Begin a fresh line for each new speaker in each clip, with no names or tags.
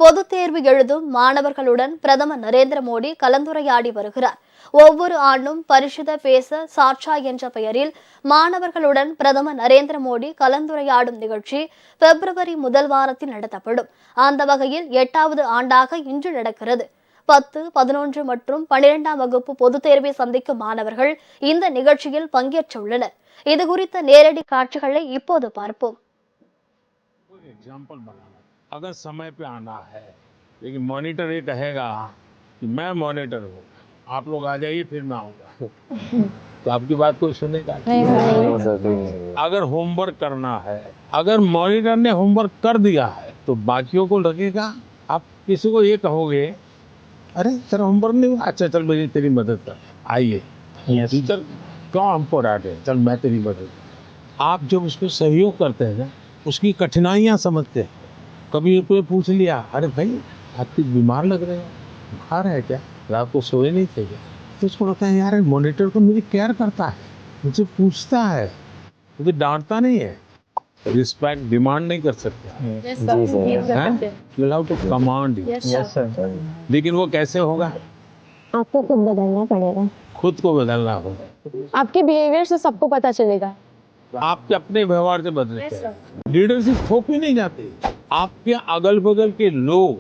பொதுத் தேர்வு எழுதும் மாணவர்களுடன் பிரதமர் நரேந்திர மோடி கலந்துரையாடி வருகிறார். ஒவ்வொரு ஆண்டும் பரிசுத பேச சாட்சா என்ற பெயரில் மாணவர்களுடன் பிரதமர் நரேந்திர மோடி கலந்துரையாடும் நிகழ்ச்சி பிப்ரவரி முதல் வாரத்தில் நடத்தப்படும். அந்த வகையில் 8வது ஆண்டாக இன்று நடக்கிறது. 10, 11 மற்றும் 12ஆம் வகுப்பு பொதுத் தேர்வை சந்திக்கும் மாணவர்கள் இந்த நிகழ்ச்சியில் பங்கேற்றுள்ளனர். இதுகுறித்த நேரடி காட்சிகளை இப்போது பார்ப்போம்.
अगर समय पे आना है, लेकिन मॉनिटर ये कहेगा कि मैं मॉनिटर हूँ, आप लोग आ जाइए फिर मैं आऊँगा, तो आपकी बात कोई सुनेगा नहीं। अगर होमवर्क करना है, अगर मॉनिटर ने होमवर्क कर दिया है तो बाकियों को लगेगा, आप किसी को ये कहोगे अरे तेरा होमवर्क नहीं हुआ, अच्छा चल मेरी तेरी मदद कर, आइए टीचर क्यों हमको डांटे, चल मैं तेरी मदद। आप जब उसको सहयोग करते हैं ना, उसकी कठिनाइयाँ समझते हैं। कभी कोई पूछ लिया अरे भाई आप तो बीमार लग रहे हो, बुखार है क्या, रात को सोए नहीं थे क्या, तो उसको लगता है यार मॉनिटर तो मेरी केयर करता है, मुझे पूछता है, मुझे डांटता नहीं है। रिस्पेक्ट डिमांड नहीं कर सकते, कमांड। लेकिन वो कैसे होगा?
आपको खुद बदलना पड़ेगा,
खुद को बदलना होगा।
आपके बिहेवियर से सबको पता चलेगा।
आपके अपने व्यवहार से बदले। लीडरशिप थोपी नहीं जाती। आपके अगल बगल के लोग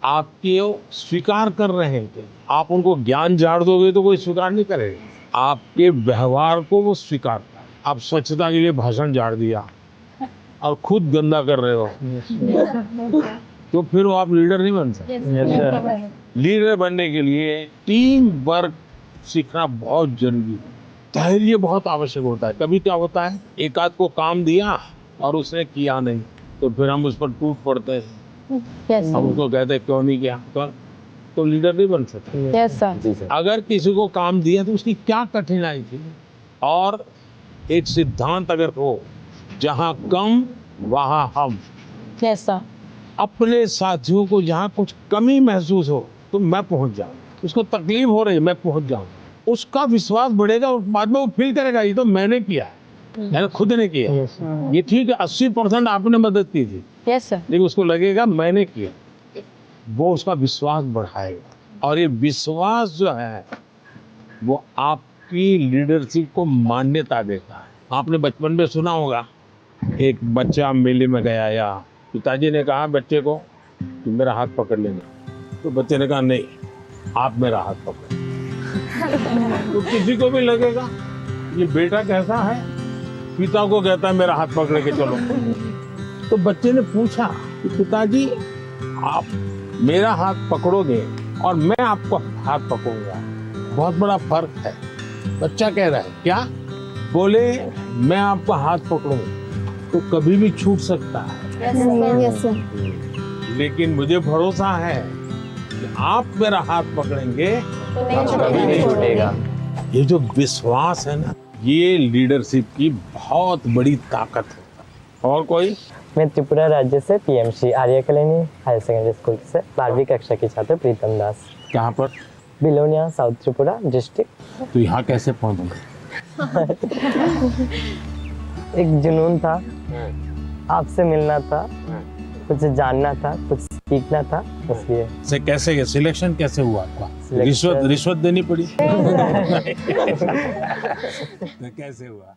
आपके स्वीकार कर रहे हैं, आप उनको ज्ञान झाड़ दोगे तो कोई स्वीकार नहीं करेगा। आपके व्यवहार को वो स्वीकार कर। आप स्वच्छता के लिए भाषण झाड़ दिया और खुद गंदा कर रहे हो तो फिर वो आप लीडर नहीं बन सकते। लीडर बनने के लिए टीम वर्क सीखना बहुत जरूरी है। धैर्य बहुत आवश्यक होता है। कभी क्या होता है, एक आध को काम दिया और उसने किया नहीं तो फिर हम उस पर टूट पड़ते हैं। हम उसको कहते हैं क्यों नहीं किया, तो लीडर नहीं बन सकते। अगर किसी को काम दिया तो उसकी क्या कठिनाई थी, और एक सिद्धांत अगर हो जहाँ कम वहाँ हम। अपने साथियों को जहाँ कुछ कमी महसूस हो तो मैं पहुंच जाऊं, उसको तकलीफ हो रही है मैं पहुंच जाऊं, उसका विश्वास बढ़ेगा और बाद में वो फील करेगा ये तो मैंने किया है, मैंने खुद ने किया। ये ठीक है 80% आपने मदद की थी, लेकिन उसको लगेगा मैंने किया, वो उसका विश्वास बढ़ाएगा। और ये विश्वास जो है वो आपकी लीडरशिप को मान्यता देता है। आपने बचपन में सुना होगा, एक बच्चा मेले में गया या पिताजी ने कहा बच्चे को तुम मेरा हाथ पकड़ लेना, तो बच्चे ने कहा नहीं आप मेरा हाथ पकड़। तो किसी को भी लगेगा ये बेटा कैसा है, पिता को कहता है मेरा हाथ पकड़ के चलो। तो बच्चे ने पूछा कि पिताजी आप मेरा हाथ पकड़ोगे और मैं आपको हाथ पकड़ूंगा, बहुत बड़ा फर्क है। बच्चा कह रहा है क्या, बोले मैं आपका हाथ पकड़ूंगा तो कभी भी छूट सकता है, लेकिन मुझे भरोसा है कि आप मेरा हाथ पकड़ेंगे कभी नहीं छूटेगा। ये जो विश्वास है ना, ये लीडरशिप की बहुत बड़ी ताकत है। और कोई?
मैं त्रिपुरा राज्य से पीएमसी आर्य कॉलोनी हायर सेकेंडरी स्कूल से 12वीं कक्षा की छात्र प्रीतम दास।
कहाँ पर?
Belonia south Tripura district.
तो यहाँ कैसे पहुँचे?
एक जुनून था, आपसे मिलना था, कुछ जानना था, कुछ सीखना था, इसलिए।
से कैसे सिलेक्शन कैसे हुआ आपका? रिश्वत देनी पड़ी? तो कैसे हुआ?